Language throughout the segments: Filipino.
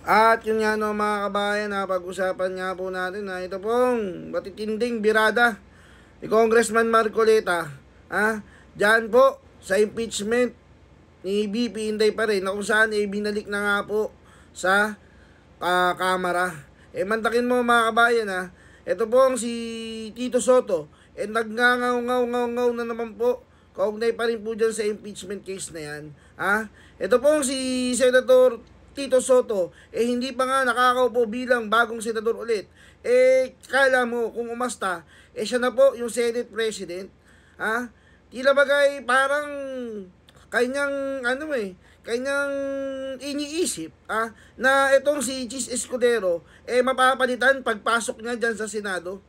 At yun nga no mga kabayan, pag-usapan nga po natin na ito pong matitinding birada ni Congressman Marcoleta. Diyan po sa impeachment ni BP Inday pa rin na kung saan binalik na nga po sa Kamara. Mantakin mo mga kabayan ito pong si Tito Soto nagngangaw-ngaw na naman po kaugnay pa rin po dyan sa impeachment case na yan. Ito pong si Senator Tito Soto, hindi pa nga nakakaupo bilang bagong senador ulit. Kala mo kung umasta, siya na po yung Senate President. Tila bagay parang kanyang kanyang iniisip na itong si Chis Escudero mapapalitan pagpasok niya dyan sa Senado.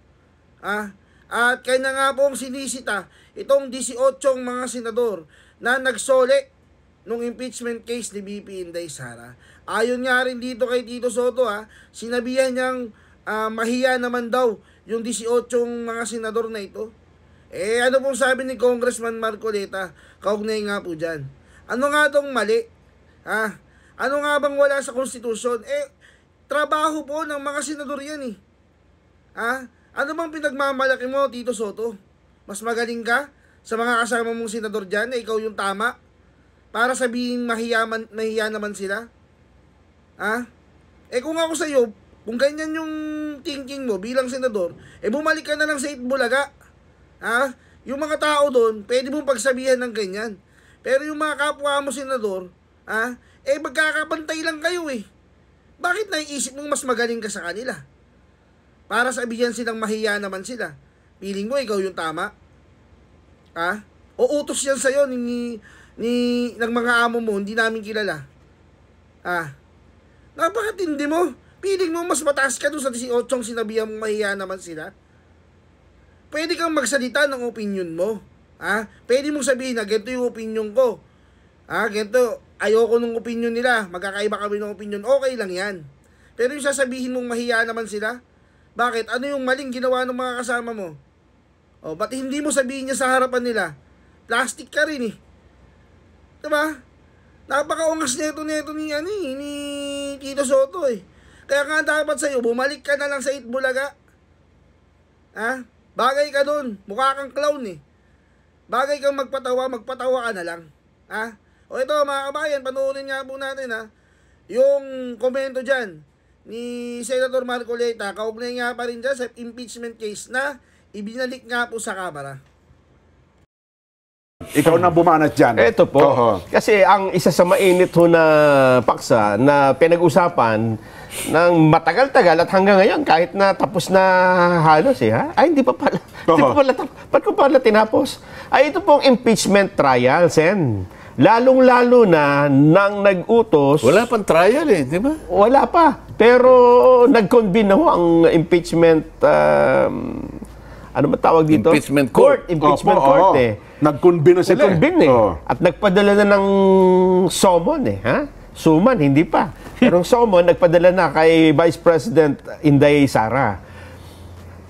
At kanya nga pong sinisita itong 18 mga senador na nagsole nung impeachment case ni BP Inday Sara. Ayon nga rin dito kay Tito Soto, sinabihan niyang mahiya naman daw yung 18 mga senador na ito. Ano pong sabi ni Congressman Marcoleta? Kaugnay nga po dyan. Ano nga tong mali? Ano nga bang wala sa konstitusyon? Trabaho po ng mga senador yan Ano bang pinagmamalaki mo, Tito Soto? Mas magaling ka sa mga kasama mong senador dyan ikaw yung tama? Para sabihin mahiya naman sila? Kung ako sa'yo, kung ganyan yung thinking mo bilang senador, bumalik ka na lang sa Itbulaga. Yung mga tao doon, pwede mong pagsabihan ng ganyan. Pero yung mga kapwa mo senador, magkakapantay lang kayo Bakit naiisip mong mas magaling ka sa kanila? Para sabihan silang mahiya naman sila. Piling mo ikaw yung tama? O utos yan sa'yo ng mga amo mo, hindi namin kilala. Napakatindi mo. Piling mo mas mataas ka doon sa 18 sinabihan mong mahiya naman sila. Pwede kang magsalita ng opinion mo. Pwede mong sabihin na ganito yung opinion ko. Ganito, ayoko ng opinion nila. Magkakaiba kami ng opinion. Okay lang yan. Pero yung sasabihin mong mahiya naman sila, bakit? Ano yung maling ginawa ng mga kasama mo? Ba't hindi mo sabihin niya sa harapan nila? Plastic ka rin Diba? Napakaungas nito ni Tito Soto Kaya nga dapat sa'yo, bumalik ka na lang sa Itbulaga. Bagay ka dun. Mukha kang clown Bagay kang magpatawa ka na lang. O ito mga kabayan, panoorin nga po natin yung komento dyan ni Senator Marcoleta, kaugnay nga pa rin dyan sa impeachment case na ibinalik nga po sa Kamara. Ikaw na bumanat dyan. Ito po. Kasi ang isa sa mainit na paksa na pinag-usapan ng matagal-tagal at hanggang ngayon, kahit na tapos na halos hindi pa pala. Ba't ko pala tinapos? Ito pong impeachment trial, Sen. Lalong-lalo na nang nag-utos. Wala pang trial di ba? Wala pa. Pero nag-convene na ang impeachment, ano ba tawag dito? Impeachment court. Impeachment court Nag-convene na sila. Nag-convene At nagpadala na ng summon Suman, hindi pa. Pero summon, nagpadala na kay Vice President Inday Sara.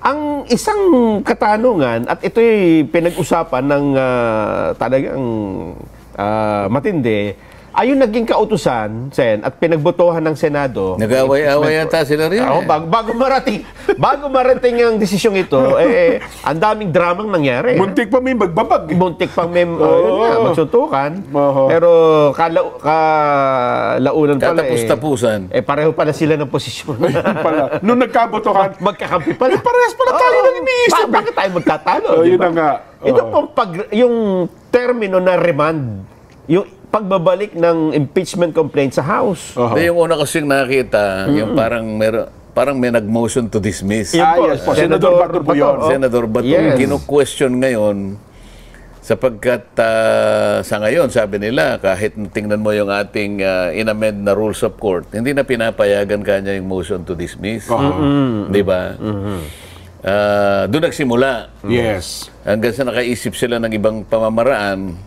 Ang isang katanungan, at ito'y pinag-usapan ng talagang matindi, ayun naging kautusan, Sen, at pinagbotohan ng Senado. Nag-away-away yata sila rin. Bago marating ang desisyong ito, ang daming dramang nangyari. Muntik pa may magbabag. Muntik pang may magsuntukan. Pero kalaunan pala Katapos-tapusan. Pareho pala sila ng posisyon. Nung nagkabotohan, magkakampi pala. parehas pala tayo ng iniisip. Bakit tayo magtatalo? Yun na nga. Ito pong yung termino na remand, yung pagbabalik ng impeachment complaint sa House. Yung una kasing nakita, yung parang may nag-motion to dismiss. Yes po. Senador Bato po yun. Senador Bato, kino-question ngayon sapagkat sa ngayon, sabi nila, kahit tingnan mo yung ating in-amend na rules of court, hindi na pinapayagan kanya yung motion to dismiss. Di ba? Doon nagsimula. Yes. Hanggang sa nakaisip sila ng ibang pamamaraan.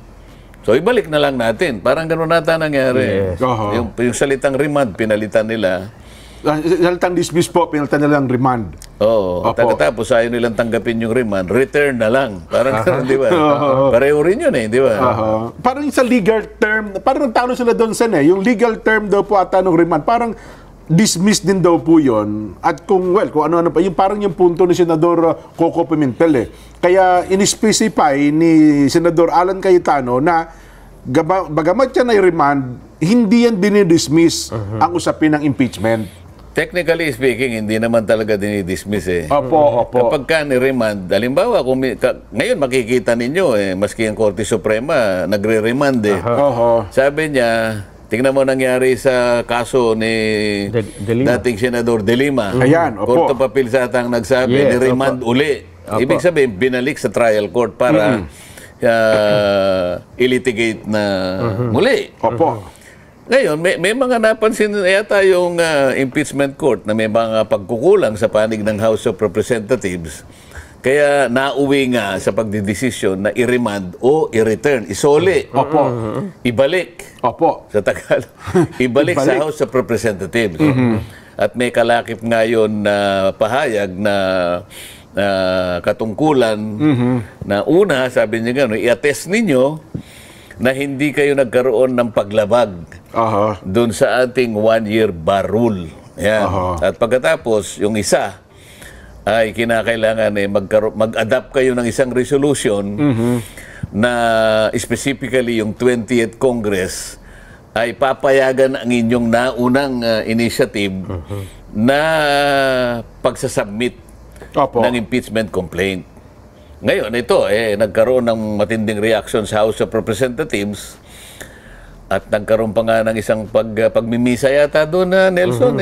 So, ibalik na lang natin. Parang gano'n nata nangyari. Yes. Yung salitang remand, pinalitan nila. Salitang dismiss po, pinalitan nilang remand. Oo. Tapos ayaw nilang tanggapin yung remand, return na lang. Parang gano'n, di ba? Pareho rin yun di ba? Parang sa legal term, parang nagtalo sila doon, Sen, yung legal term daw po ata ng remand, parang dismiss din daw po yun. At kung ano-ano pa, yung parang yung punto ni Senador Coco Pimentel eh. Kaya in-specify ni Senador Alan Cayetano na bagamat yan ay remand, hindi yan dinidismiss ang usapin ng impeachment. Technically speaking, hindi naman talaga dinidismiss eh. Opo. Kapag ka ni-remand, halimbawa, ngayon makikita ninyo maski ang Korte Suprema, nagre-remand eh. Sabi niya, tingnan mo nangyari sa kaso ni De Lima. dating Senador De Lima. Ayan, opo. Court of Appeals ata ang nagsabi, Yes, ni-remand uli. Ibig sabihin, binalik sa trial court para ilitigate na muli. Opo. Ngayon, may mga napansin yata yung impeachment court na may mga pagkukulang sa panig ng House of Representatives. Kaya nauwi nga sa pagdidesisyon na i-remand o i-return, isoli. Opo. Ibalik. Opo. Sa Tagalog. Ibalik sa House of Representatives. At may kalakip ngayon na pahayag na katungkulan na una, sabi niya gano'n, i-attest ninyo na hindi kayo nagkaroon ng paglabag doon sa ating one-year bar rule. Yan. At pagkatapos, yung isa ay kinakailangan mag-adapt kayo ng isang resolution na specifically yung 20th Congress ay papayagan ang inyong naunang initiative na pagsasubmit ng impeachment complaint. Ngayon, ito, nagkaroon ng matinding reaction sa House of Representatives at nagkaroon pa nga ng isang pagmimisa yata doon na Nelson.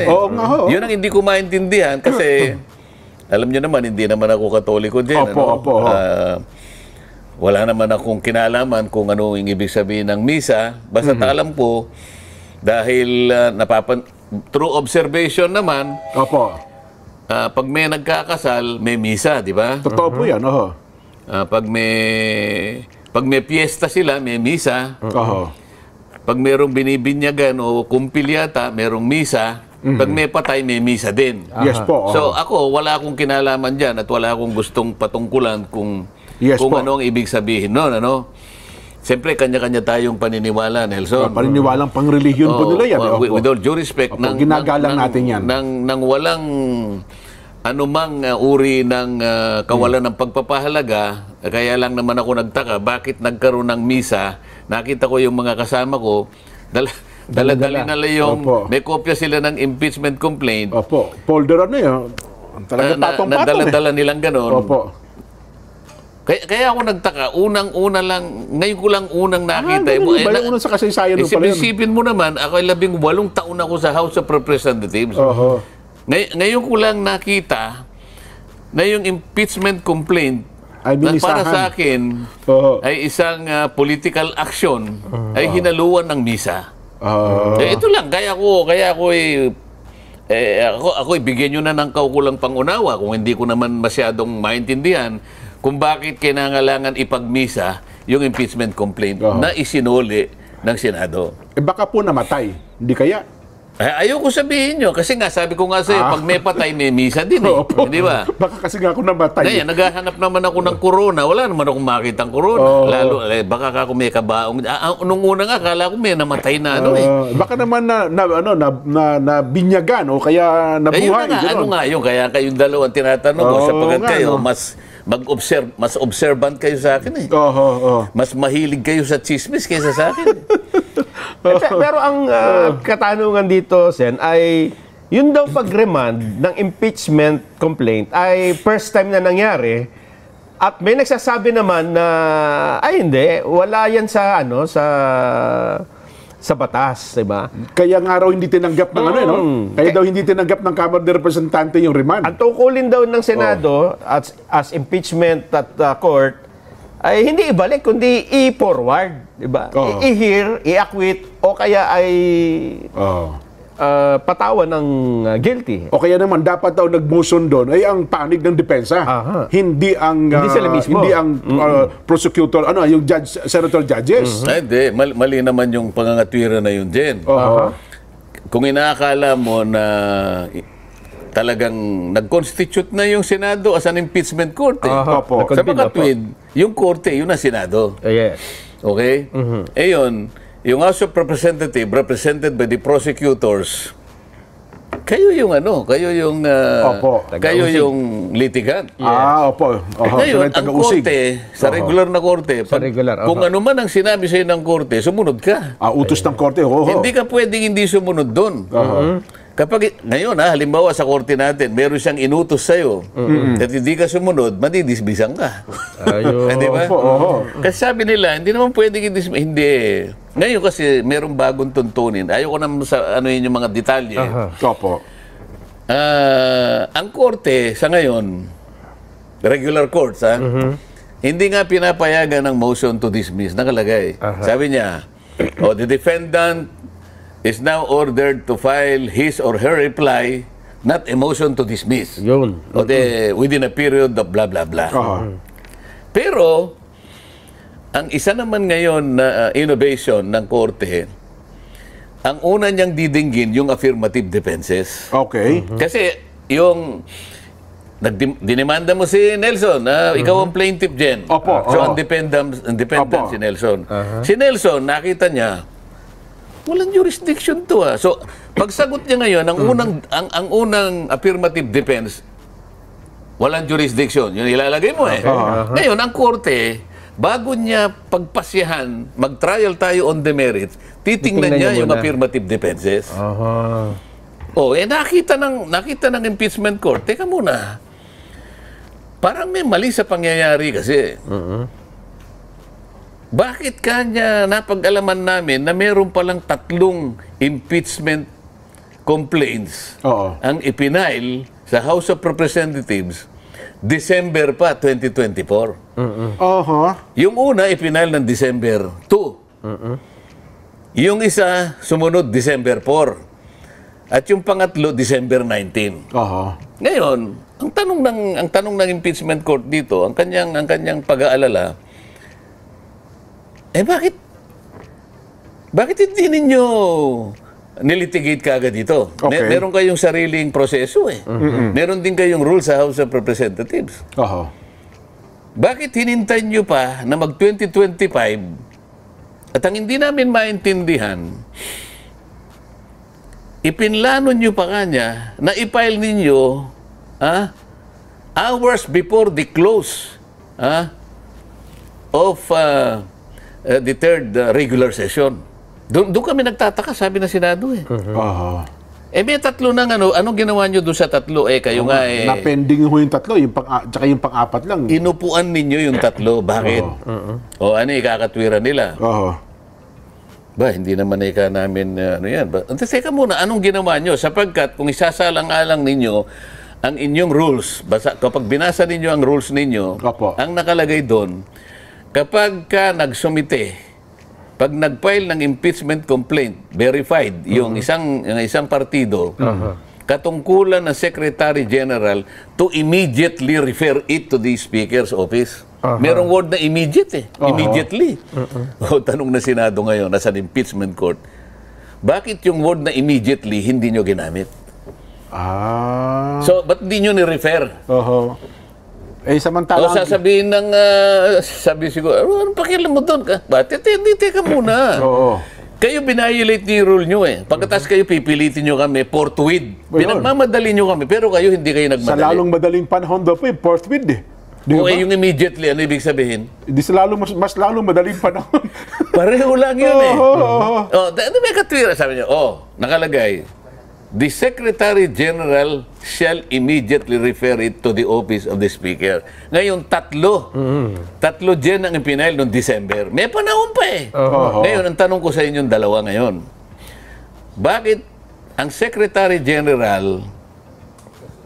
Yun ang hindi ko maintindihan kasi alam nyo naman, hindi naman ako Katoliko din. Wala naman akong kinalaman kung ano yung ibig sabihin ng misa. Basta alam po, dahil through observation naman, pag may nagkakasal, may misa, di ba? Totoo po yan, pag may piyesta sila, may misa. Pag mayroong binibinyagan o kumpil yata, mayroong misa. Pag may patay, may misa din. Yes po. So ako, wala akong kinalaman dyan at wala akong gustong patungkulan kung ano ang ibig sabihin noon. Siyempre, kanya-kanya tayong paniniwala, Nelson. Paniniwalang pang-relihiyon po nila yan. With all due respect, ginagalang natin yan. Nang walang anumang uri ng kawalan ng pagpapahalaga, kaya lang naman ako nagtaka, bakit nagkaroon ng misa, nakita ko yung mga kasama ko, dala-dali na lang yung, may kopya sila ng impeachment complaint. Folder ano yun? Talaga patong-patong dala-dala nilang ganon. Kaya ako nagtaka, unang-una lang, ngayon ko lang unang nakita. Unang sa kasaysayan pala yun. Isipin mo naman, ako ay 18 taon ako sa House of Representatives. Ngayon ko lang nakita na yung impeachment complaint na para sa akin ay isang political action ay hinaluan ng misa. Ito lang, kaya ako bigyan nyo na ng kaukulang pangunawa kung hindi ko naman masyadong maintindihan kung bakit kinangailangan ipagmisa yung impeachment complaint na isinuli ng Senado. Baka po namatay, hindi kaya? Ayoko sabihin nyo, kasi nga sabi ko nga sa'yo, pag may patay, may misa din Di ba? Baka kasi nga ako namatay. Ngayon, naghahanap naman ako ng corona. Wala naman akong makitang corona. Lalo, baka ako may kabaong. Nung una nga, akala ko may namatay na Baka naman na binyagan o kaya nabuhay. Ano nga yun? Kaya kayong dalawang tinatanong ko sapagkat kayo, mas observant kayo sa akin Mas mahilig kayo sa chismis kaysa sa akin. Pero ang katanungan dito, Sen, ay yun daw pag-remand ng impeachment complaint ay first time na nangyari at may nagsasabi naman na ay hindi, wala yan sa sa batas, diba? Kaya nga raw hindi tinanggap ng Kaya daw hindi tinanggap ng Kamara de Representante yung remand. Ang tungkulin daw ng Senado as impeachment at court ay hindi ibalik, kundi i-forward, diba? I-hear, i-acquit, o kaya ay patawan ng guilty. O kaya naman, dapat daw nag-motion doon ay ang panig ng depensa. Hindi ang sila mismo. Hindi ang prosecutor, yung judge, senator judges. Hindi, mali naman yung pangangatwira na yun din. Kung inaakala mo na talagang nag-constitute na yung Senado as an impeachment court. Sa makatwid, yung korte, yun ang Senado. Yes. Okay? Yun, yung House of Representatives, represented by the prosecutors, kayo yung kayo yung Opo. kayo yung litigant. Opo. Ngayon, ang korte, sa regular na korte, regular, kung ano man ang sinabi sa'yo ng korte, sumunod ka. Utos ng korte. Hindi ka pwedeng hindi sumunod doon. Kapag, ngayon halimbawa sa korte natin, meron siyang inutos sa'yo, at hindi ka sumunod, madidisbisan ka. Di ba? Kasi sabi nila, hindi naman pwedeng hindi. Ngayon kasi, merong bagong tuntunin. Ayoko naman sa yung mga detalye. Opo. Ang korte, sa ngayon, regular courts, hindi nga pinapayagan ng motion to dismiss. Nakalagay. Sabi niya, the defendant is now ordered to file his or her reply, not a motion to dismiss. Yun. Within a period of blah, blah, blah. Pero, ang isa naman ngayon na innovation ng korte, ang una niyang didinggin yung affirmative defenses. Okay. Kasi yung dinimanda mo si Nelson, ikaw ang plaintiff dyan. Opo. So, ang defendant si Nelson. Si Nelson, nakita niya, walang jurisdiction to. So, pagsagot niya ngayon, ang unang affirmative defense, walang jurisdiction. Yun ilalagay mo Ngayon, ang korte, bago niya pagpasyahan, mag-trial tayo on the merits, titingnan niya yung affirmative defenses. Nakita ng impeachment court, teka muna, parang may mali sa pangyayari kasi. Bakit kanya napag-alaman namin na meron palang 3 impeachment complaints ang ipinail sa House of Representatives December pa, 2024. Yung una, ipinail ng December 2. Yung isa, sumunod December 4. At yung pangatlo, December 19. Ngayon, ang tanong ng impeachment court dito, ang kanyang pag-aalala, bakit hindi ninyo nilitigate ka agad dito? Meron kayong sariling proseso Meron din kayong rule sa House of Representatives. Bakit hinintay nyo pa na mag-2025 at ang hindi namin maintindihan, ipinlano nyo pa kanya na i-file ninyo hours before the close of the third regular session. Doon kami nagtataka, sabi na Senado may 3 ng anong ginawa nyo doon sa 3? Kayo nga Na-pending ho yung 3, tsaka yung pang-4 lang. Inupuan ninyo yung 3, bakit? Ikakatwiran nila? Hindi naman namin, yan. Teka muna, anong ginawa nyo? Sapagkat kung isasalang-alang ninyo ang inyong rules, kapag binasa ninyo ang rules ninyo, ang nakalagay doon, kapag ka nagsumite, pag nag-file ng impeachment complaint, verified, yung isang partido, katungkulan ng Secretary General to immediately refer it to the Speaker's office. Merong word na immediate immediately. Tanong na Senado ngayon, nasa impeachment court, bakit yung word na immediately hindi nyo ginamit? So, ba't hindi nyo ni-refer? Samantalang... sasabihin ng, sabi siguro, anong pakialam mo doon? Bakit? Hindi, teka muna. Kayo binayolate niyo yung rule nyo Pagkatas kayo pipilitin nyo kami, forthwith. Pinagmamadali nyo kami, pero kayo hindi kayo nagmadali. Sa lalong madaling panahon daw po forthwith yung immediately, ano ibig sabihin? Hindi sa mas lalong madaling panahon. Pareho lang yun may katwira, sabi nyo, nakalagay, the Secretary General shall immediately refer it to the office of the Speaker. Ngayon, 3 dyan ang ipinail noong December. May panahon pa Ngayon, ang tanong ko sa inyong dalawa ngayon, bakit ang Secretary General,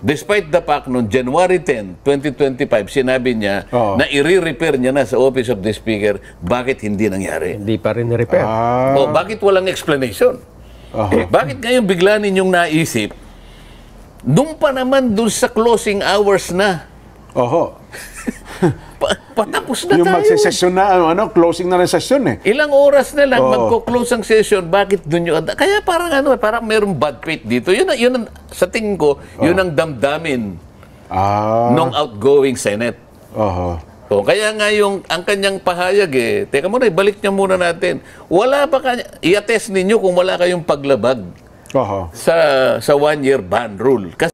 despite the fact noong January 10, 2025, sinabi niya na i-repair niya na sa office of the Speaker, bakit hindi nangyari? Hindi pa rin repair. Bakit walang explanation? Bakit ngayon bigla ninyong naisip, doon pa naman doon sa closing hours na, patapos na yung tayo. magsesesyon na, closing na ng session Ilang oras na lang magko-close ang session, bakit doon yung... Kaya parang parang merong bad faith dito. Yun ang, sa tingin ko, yun ang damdamin ng outgoing Senate. Kaya nga ang kanyang pahayag teka muna, ibalik niya muna natin. Wala pa kanya, i-attest ninyo kung wala kayong paglabag Oho. sa 1-year ban rule. Kasi